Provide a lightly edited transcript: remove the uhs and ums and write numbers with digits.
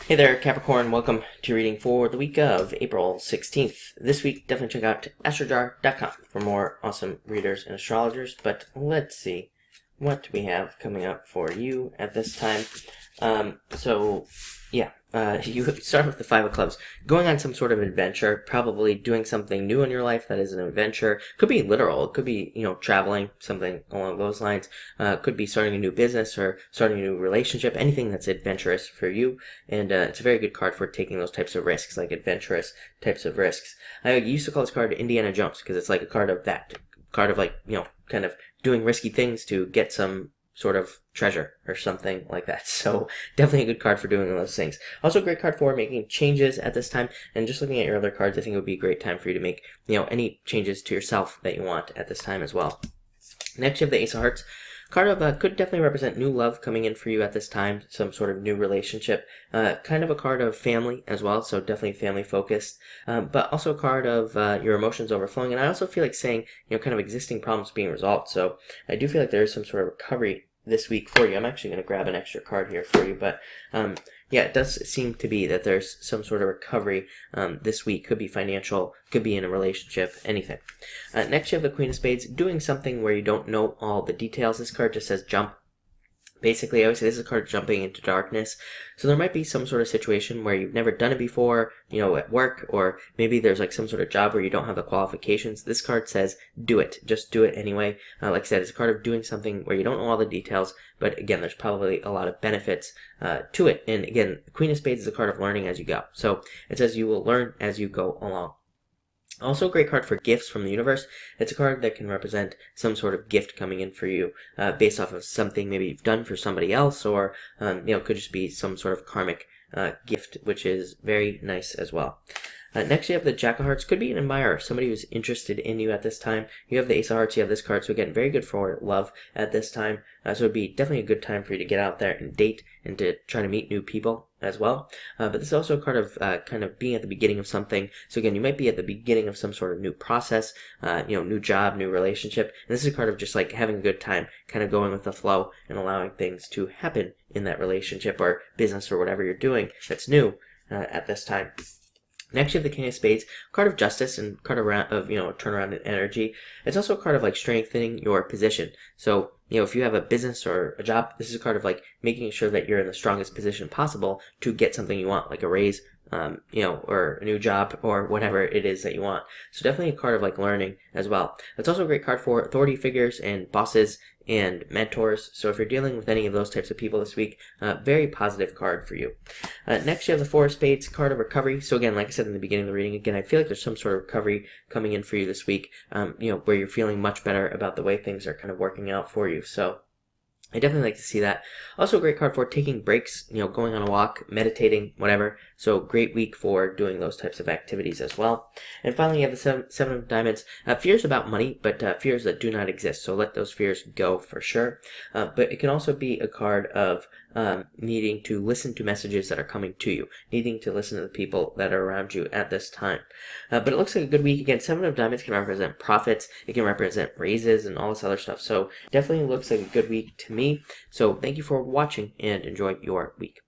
Hey there, Capricorn. Welcome to your reading for the week of April 16th. This week, definitely check out astrojar.com for more awesome readers and astrologers. But let's see what we have coming up for you at this time. You start with the Five of Clubs. Going on some sort of adventure, probably doing something new in your life that is an adventure. Could be literal. It could be, traveling, something along those lines. Could be starting a new business or starting a new relationship, anything that's adventurous for you. And it's a very good card for taking those types of risks, like adventurous types of risks. I used to call this card Indiana Jones because it's like a card of that. Card of kind of doing risky things to get some sort of treasure or something like that. So definitely a good card for doing those things. Also a great card for making changes at this time. And just looking at your other cards, I think it would be a great time for you to make, any changes to yourself that you want at this time as well. Next, you have the Ace of Hearts. Card of could definitely represent new love coming in for you at this time, some sort of new relationship. Kind of a card of family as well, so definitely family focused. But also a card of your emotions overflowing. And I also feel like saying, kind of existing problems being resolved. So I do feel like there is some sort of recovery this week for you. I'm actually going to grab an extra card here for you, but it does seem to be that there's some sort of recovery this week. Could be financial, could be in a relationship, anything. Next, you have the Queen of Spades, doing something where you don't know all the details. This card just says jump. Basically, I always say this is a card jumping into darkness. So there might be some sort of situation where you've never done it before, at work, or maybe there's like some sort of job where you don't have the qualifications. This card says do it. Just do it anyway. Like I said, it's a card of doing something where you don't know all the details, but again, there's probably a lot of benefits to it. And again, the Queen of Spades is a card of learning as you go. So it says you will learn as you go along. Also a great card for gifts from the universe. It's a card that can represent some sort of gift coming in for you based off of something maybe you've done for somebody else, or could just be some sort of karmic gift, which is very nice as well. Next, you have the Jack of Hearts. Could be an admirer, somebody who's interested in you at this time. You have the Ace of Hearts, you have this card, so again, very good for love at this time. So it would be definitely a good time for you to get out there and date and to try to meet new people as well. But this is also a card of kind of being at the beginning of something. So again, you might be at the beginning of some sort of new process, new job, new relationship. And this is a card of just like having a good time, kind of going with the flow and allowing things to happen in that relationship or business or whatever you're doing that's new at this time. Next, you have the King of Spades, card of justice and card of turnaround and energy. It's also a card of like strengthening your position. So, if you have a business or a job, this is a card of like making sure that you're in the strongest position possible to get something you want, like a raise, or a new job or whatever it is that you want. So definitely a card of like learning as well. It's also a great card for authority figures and bosses and mentors. So if you're dealing with any of those types of people this week, very positive card for you. Next, you have the Four of Spades, card of recovery. So again, like I said in the beginning of the reading, again, I feel like there's some sort of recovery coming in for you this week, where you're feeling much better about the way things are kind of working out for you. So I definitely like to see that. Also a great card for taking breaks, going on a walk, meditating, whatever. So great week for doing those types of activities as well. And finally, you have the Seven of Diamonds. Fears about money, but fears that do not exist. So let those fears go for sure. But it can also be a card of needing to listen to messages that are coming to you, needing to listen to the people that are around you at this time. But it looks like a good week. Again, Seven of Diamonds can represent profits. It can represent raises and all this other stuff. So definitely looks like a good week to me. So thank you for watching and enjoy your week.